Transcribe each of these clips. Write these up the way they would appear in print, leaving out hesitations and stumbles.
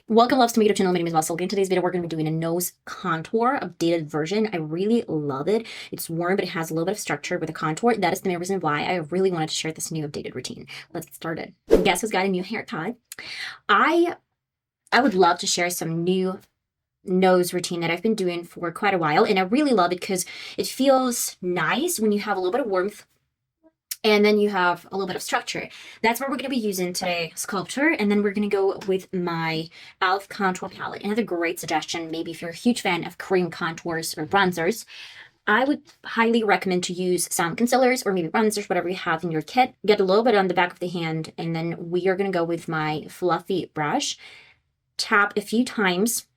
Welcome, loves, to my YouTube channel. My name is VassaOlga. In today's video, we're going to be doing a nose contour updated version. I really love it. It's warm, but it has a little bit of structure with a contour. That is the main reason why I really wanted to share this new updated routine. Let's get started. Guess who's got a new haircut? I would love to share some new nose routine that I've been doing for quite a while, and I really love it because it feels nice when you have a little bit of warmth and then you have a little bit of structure. That's what we're going to be using today, Sculptor, and then we're going to go with my e.l.f. contour palette. Another great suggestion, maybe if you're a huge fan of cream contours or bronzers, I would highly recommend to use some concealers or maybe bronzers, whatever you have in your kit. Get a little bit on the back of the hand, and then we are going to go with my fluffy brush. Tap a few times.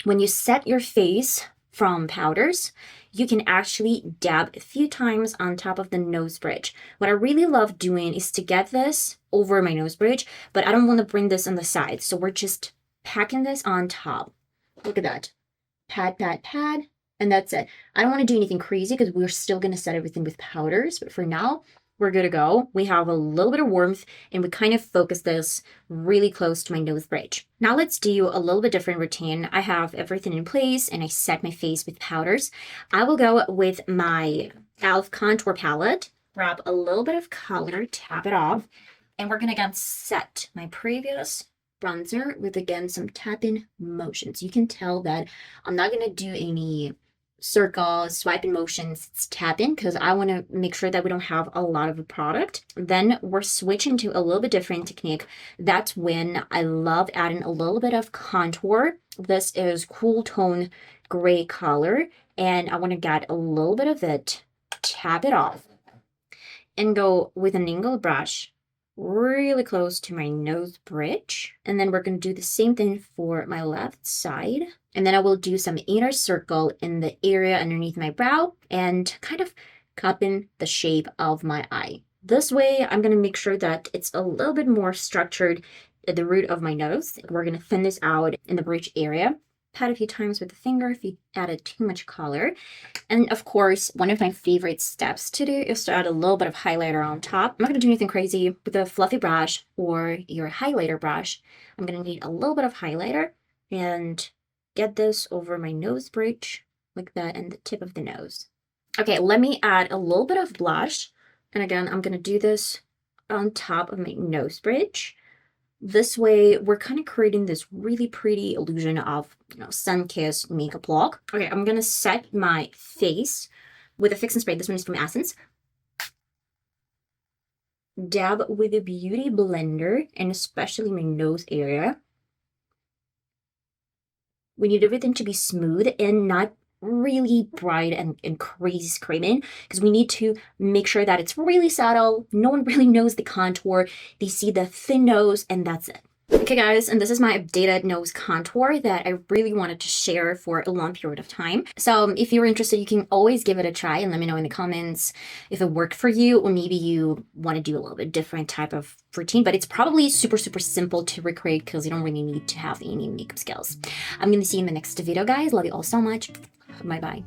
When you set your face from powders, you can actually dab a few times on top of the nose bridge. What I really love doing is to get this over my nose bridge, but I don't want to bring this on the side. So we're just packing this on top. Look at that. Pat, pat, pat. And that's it. I don't want to do anything crazy because we're still going to set everything with powders. But for now, we're good to go. We have a little bit of warmth and we kind of focus this really close to my nose bridge. Now let's do a little bit different routine. I have everything in place and I set my face with powders. I will go with my e.l.f. contour palette, grab a little bit of color, tap it off, and we're going to again set my previous bronzer with again some tapping motions. You can tell that I'm not going to do any circles, swiping motions, it's tapping because I want to make sure that we don't have a lot of a product. Then we're switching to a little bit different technique. That's when I love adding a little bit of contour. This is cool tone gray color, and I want to get a little bit of it, tap it off, and go with an angled brush really close to my nose bridge. And then we're going to do the same thing for my left side. And then I will do some inner circle in the area underneath my brow and kind of cupping the shape of my eye. This way, I'm going to make sure that it's a little bit more structured at the root of my nose. We're going to thin this out in the bridge area. Pat a few times with the finger if you added too much color. And of course, one of my favorite steps to do is to add a little bit of highlighter on top. I'm not going to do anything crazy with a fluffy brush or your highlighter brush. I'm going to need a little bit of highlighter and get this over my nose bridge like that and the tip of the nose. Okay, let me add a little bit of blush. And again, I'm going to do this on top of my nose bridge. This way, we're kind of creating this really pretty illusion of, sun-kissed makeup look. Okay, I'm going to set my face with a fix and spray. This one is from Essence. Dab with a beauty blender, and especially my nose area. We need everything to be smooth and not really bright and crazy screaming, because we need to make sure that it's really subtle. No one really knows the contour. They see the thin nose and that's it. Okay guys, and this is my updated nose contour that I really wanted to share for a long period of time. So if you're interested, you can always give it a try and let me know in the comments if it worked for you, or maybe you want to do a little bit different type of routine, but it's probably super simple to recreate because you don't really need to have any makeup skills. I'm going to see you in the next video, guys. Love you all so much. Bye-bye.